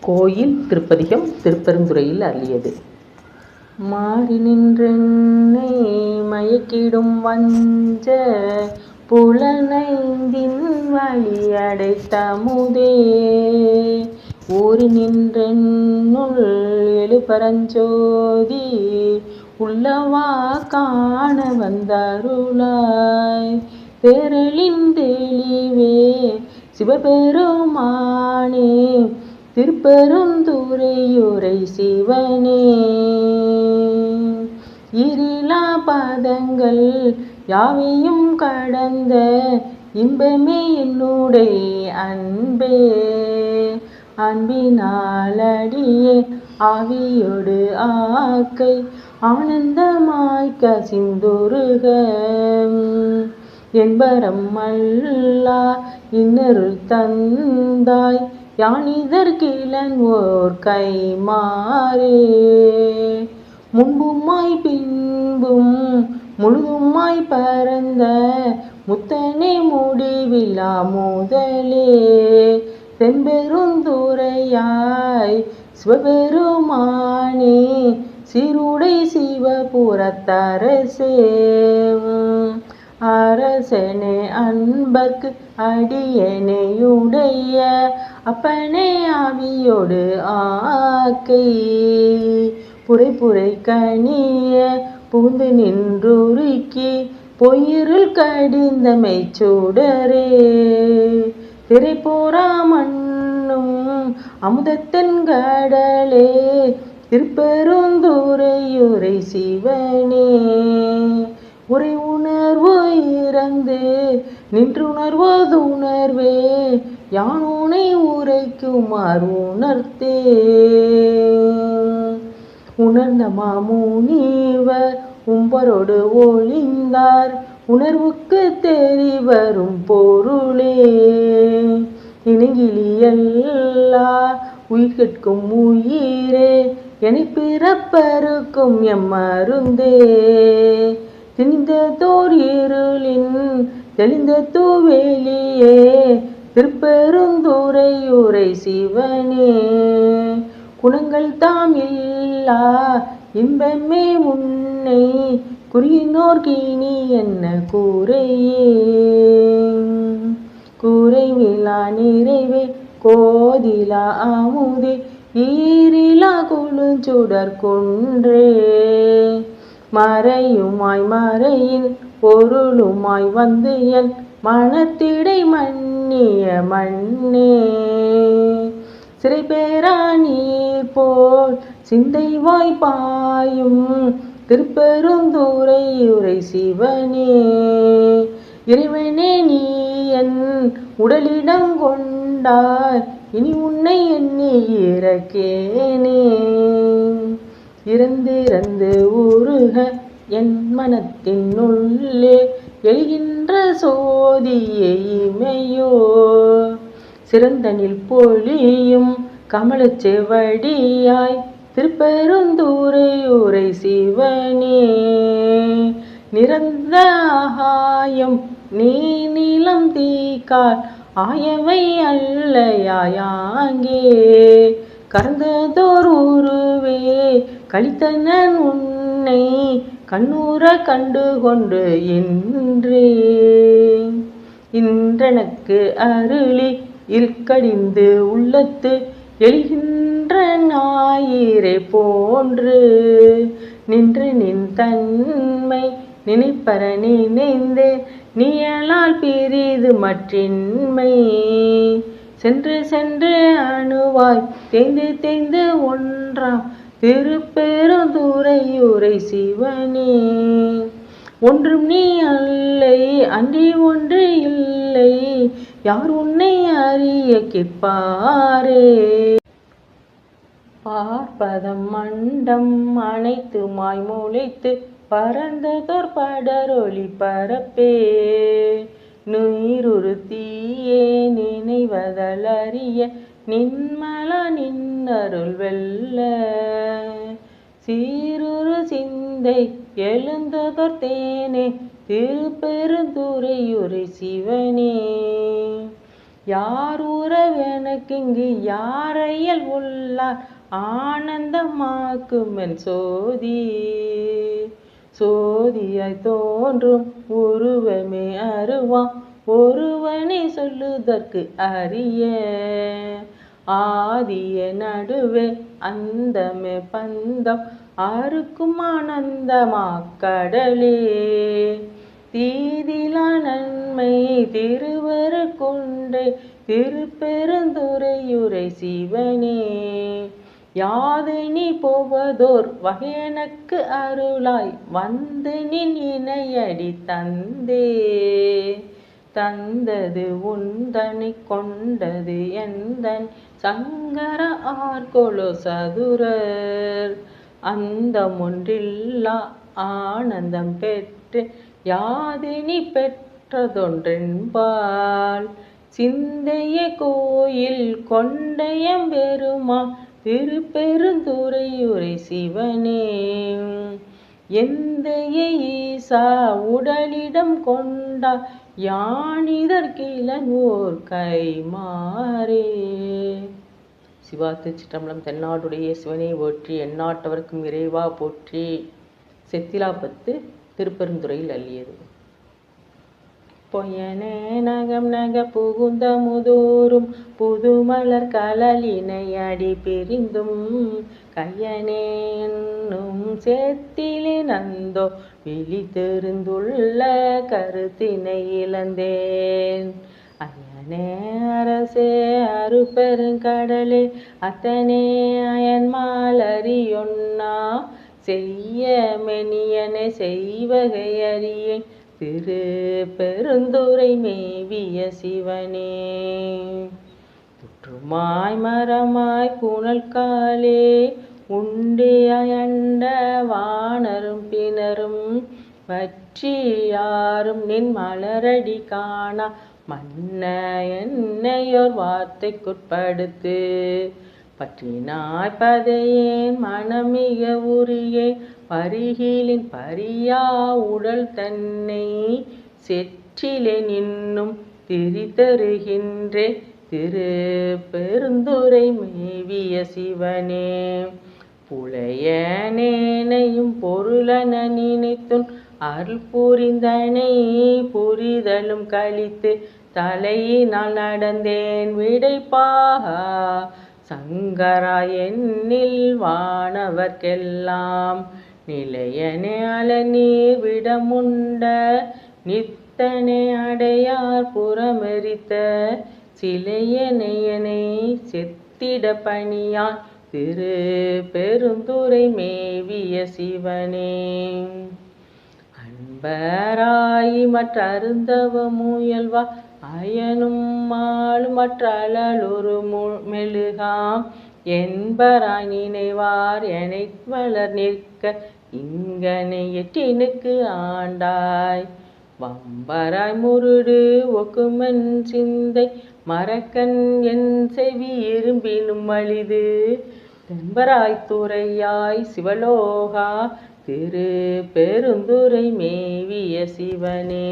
கோயில் திருப்பதிகம் திருப்பெருந்துறையில் அருளியது. மாறி நின்றென்னை மயக்கிடும் வஞ்ச புலனைந்தின் வழி அடைத்தமுதே, ஊறி நின்றென்னுள் எழுபரஞ்சோதி உள்ளவா காண வந்தருளாய். பேரலின் தெளிவே சிவபெருமானே, திருப்பெருந்துறையுரை சிவனே, இருளா பதங்கள் யாவையும் கடந்த இன்பமே என்னுடைய அன்பே. அன்பினாலடியே ஆவியோடு ஆக்கை ஆனந்தமாய் கசிந்துருக, என்பரம் அல்லா இன்னருள் தந்தாய் யானிதற்கிலன் ஓர் கை மாறே. முன்புமாய் பின்பும் முழுதுமாய் பரந்த முத்தனே முடிவிலா முதலே, தென்பெருந்துறையாய் சிவபெருமானே, சீருடை சிவபுரத்தரசே. அரசனே அன்பர்க்கு அடியனையுடைய அப்பனே ஆவியோடு ஆக்கை, புரை கனிய புகுந்து நின்றுருக்கி பொயிருள் கடிந்தமை சூடரே. திரைபோரா மண்ணும் அமுதத்தன் கடலே, திருப்பெருந்துறையுரை சிவனே. உரை உணர்வு இறந்து நின்றுணர்வதுணர்வே, யானுனை உரைக்குமாறு உணர்த்தே. உணர்ந்த மாமுனிவர் உம்பரோடு ஒளிந்தார், உணர்வுக்கு தெரிவரும் பொருளே. இனங்கிலியல்லா உயிர்கட்கும் உயிரே, என பிறப்பருக்கும் எம்மருந்தே. திணிந்ததோர் இருளின் தெளிந்த தூவெளியே, திருப்பெருந்துறையுரை சிவனே. குணங்கள் தாம் இல்லா இன்பமே உன்னை குறியினோர்கினி என்ன கூரையே. கூரைவிலா நிறைவே கோதிலா அமுதே, ஈரிலா குழுச்சுடர் குன்றே. மறையுமாய் மறையின் பொருளுமாய் வந்து என் மனத்திடை மன்னிய மன்னே. சிறை பேரா நீர் போல் சிந்தை வாய்ப்பாயும் திருப்பெருந்துறையுரை சிவனே. இறைவனே நீ என் உடலிடம் கொண்டாய், இனி உன்னை எண்ணி இறக்கேனே. இறந்திறந்து உருக என் மனத்தின் உள்ளே எழுகின்ற சோதியே இமையோ. சிறந்தனில் பொழியும் கமலச் செவடியாய் திருப்பெருந்துறையுரை சிவனே. நிறந்த ஆகாயம் நீ நிலம் தீக்கால் ஆயவை அல்லையாங்கே, கறந்ததோர் உருவே கலித்தனன் உன்னை கண்ணூர கண்டு கொண்டு இன்றெனக்கு அருளி இல்கடிந்து உள்ளத்து எழுகின்ற ஞாயிறை போன்று, நின்று நின் தன்மை நினைப்பற நினைந்தே நீயலால் பிரிது மற்றின்மை. சென்று சென்று அணுவாய் தேய்ந்து ஒன்றாம் திருப்பெருந்துறையுரை சிவனே. ஒன்றும் நீ அல்லை அன்றி ஒன்று இல்லை, யார் உன்னை அறிய கேட்பாரே. பார்ப்பதம் மண்டம் அனைத்துமாய் முளைத்து பரந்ததோர் படரொளி பரப்பே. நுயிருரு தீயே நினைவதலறிய நின்மலா நின்னருள் வெல்ல, சீருரு சிந்தை எழுந்ததோர் தேனே திருப்பெருந்துறையுரை சிவனே. யார் உறவெனக்கிங்கு யாரையல் உள்ளார் ஆனந்தமாக்குமென் சோதி சோதியாய் தோன்றும் உருவமே அருவாம் ஒருவனை சொல்லுதற்கு அரிய ஆதிய நடுவே அந்தமே பந்தம் அறுக்கும் ஆனந்தமாக்கடலே தீதிலா நன்மை திருவரு கொண்டே திருப்பெருந்துறையுரை சிவனே யாது நீ போவதோர் வகையனக்கு அருளாய் வந்து நின் இணையடி தந்தே தந்தது உந்தனை கொண்டது எந்தன் சங்கர ஆர்கொலோ சதுரர் அந்தமொன்றில்லா ஆனந்தம் பெற்று யாது நீ பெற்றதொன்றென்பால் சிந்தைய கோயில் கொண்டயம் பெருமா திருப்பெருந்துறையுரை சிவனே எந்தைய ஈசா உடலிடம் கொண்டா யானிதற்கிலன் ஓர் கைமாறே. சிவா திருச்சிற்றம்பலம். தென்னாடுடைய சிவனை போற்றி எந்நாட்டவர்க்கும் இறைவா போற்றி. செத்திலாபத்து திருப்பெருந்துறையில் அள்ளியது. பொயனே நகம் நக புகுந்த முதோறும் புதுமலர் கலலினை அடி பிரிந்தும் கையனேன்னும் சேத்திலே நந்தோ விழித்தெருந்துள்ள கருத்தினை இழந்தேன் ஐயனே அரசே அருப்பெருங்கடலே அத்தனே அயன்மாலறியொன்னா செய்ய மெனியனை செய்வகை அறியேன் திரு பெருந்துறை மேவிய சிவனே துற்றுமாய் மரமாய் புனல் காலே உண்டியண்ட வானரும் பினரும் பற்றி யாரும் நின் மலரடி காணா மன்ன என்னையோர் வார்த்தைக்குட்படுத்து பற்றினாய் பதையேன் மனமிக உரியே பரிகிலின் பரியா உடல் தன்னை செற்றிலே நின்னும் திரிதருகின்றே திரு பெருந்துறை மேவிய சிவனே புலையனேனையும் பொருளன நினைத்துன் அருள் புரிந்தனை புரிதலும் கழித்து தலையினால் நடந்தேன் விடைப்பாகா சங்கரா என்னில் வானவர்க்கெல்லாம் நிலையனே அலநீர் விடமுண்ட நித்தனே அடையார் புறமெரித்த சிலையனையனை செத்திட பணியான் திரு பெருந்துறை மேவிய சிவனே அன்பராயி மற்ற அருந்தவ முயல்வா அயனும் மாலும் மற்ற அழலொரு மெழுகாம் என்பராய் நினைவார் எனை வளர் நிற்க இங்கனை எட்டினுக்கு ஆண்டாய் வம்பராய் முருடு ஒக்குமன் சிந்தை மரக்கண் என் செவி இரும்பினும் வலிது தென்பராய் துறையாய் சிவலோகா திரு பெருந்துறை மேவிய சிவனே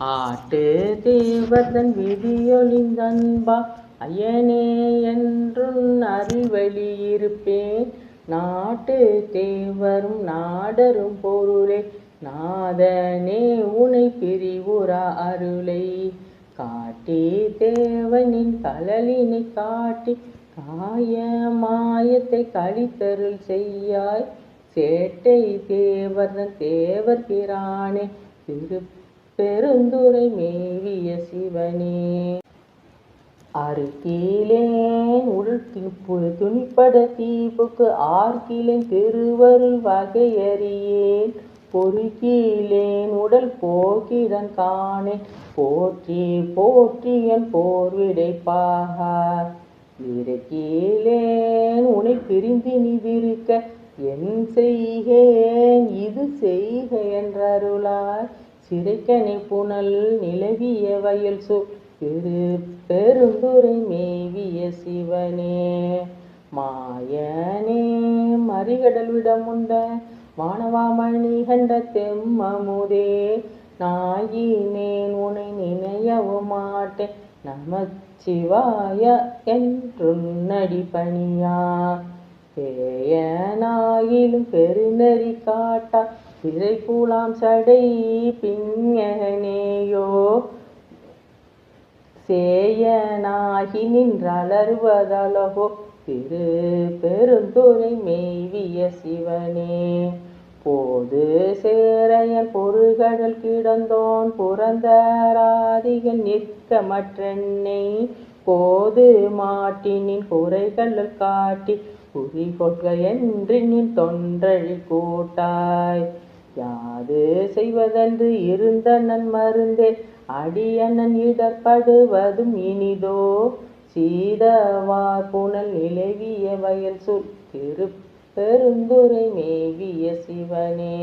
ஆட்டு தேவதன் விதியொழிந்தன்பா அயனே என்றும் அறிவழி இருப்பேன் நாட்டு தேவரும் நாடரும் பொருளே நாதனே உனை பிரிவுரா அருளை காட்டி தேவனின் கலலினை காட்டி காய மாயத்தை கழித்தருள் செய்யாய் சேட்டை தேவர்தன் தேவர் பிரானே திரு பெருந்துறை மேவிய சிவனே அருகிலேன் உள் துணிப்பட தீப்புக்கு ஆர்கிலேன் திருவருள் வகையறியேன் பொறுக்கிலேன் உடல் போக்கிடன் காணேன் போற்றி போற்றி என் போர்விடைப்பாக விரக்கிலேன் உனை பிரிந்து நிதிருக்க என் செய்கேன் இது செய்க என்றருளாய் சிறைக்கனை புனல் நிலவிய வயல் சொல் திரு பெருந்துறை மேவிய சிவனே மாயனே மறிகடல் விடமுண்ட வானவாமணி கண்ட தெம்மமுதே நாயினேன் உனை நினையவும் மாட்டேன் நமச்சிவாய என்றுன்னடி பணியா பேயனாயிலும் பெருநெறி காட்டா பிறை கூலாம் சடை பிஞனேயோ சேயனாகி நின்றலறுவதழகோ திரு பெருந்துரை மேவிய சிவனே போது சேரையன் பொறுகடல் கிடந்தோன் புரந்தராதிகள் நிற்க மற்றென்னை கோது மாட்டினின் குறைகள் காட்டி குறிகொள்க என்று நின் தொன்றழி கூட்டாய் யாது செய்வதென்று இருந்தனன் மருந்தே அடியனன் இடர்படுவதும் இனிதோ சீதவார் புனல் நிலவிய வயல் சொல் திரு பெருந்துரை மேவிய சிவனே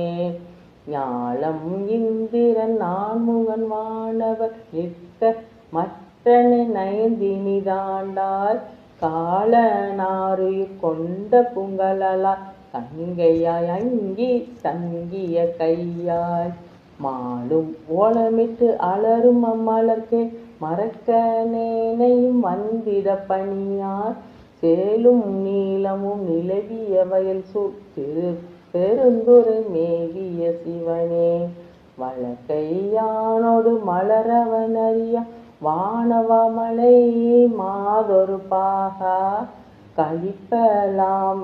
ஞாலம் இந்திரன் நான்முகன் வானவர் நிற்க மற்றனை நயந்தினிதாண்டாய் காலனாருயிர் கொண்ட புங்கழலாய் கங்கையாய் அங்கி தங்கிய கையாய் மாலும் ஓலமிட்டு அலரும் அம்மலர்க்கே மறக்க நேனையும் வந்திட பணியார் சேலும் நீளமும் நிலவிய வயல் சூழ் திரு பெருந்துரை மேவிய சிவனே வழக்கையானோடு மலரவன் அறிய வானவா மலை மாதொரு பாகா கழிப்பலாம்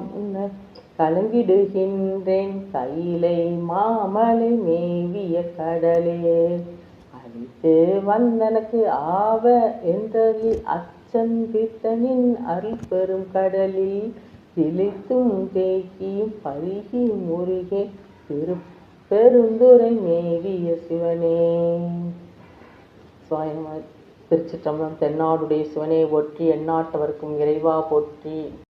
கலங்கிடுகின்றேன் கையிலை மாமலை மேவிய கடலே அழித்து வந்தனக்கு ஆவ என்றறி அச்சம்பித்தனின் அருள் பெரும் கடலில் திளைத்தும் தேக்கியும் பருகி முருகே திரு பெருந்துரை மேவிய சிவனே. திருச்சிற்றம்பலம். தென்னாடுடைய சிவனே போற்றி, எந்நாட்டவர்க்கும் இறைவா போற்றி.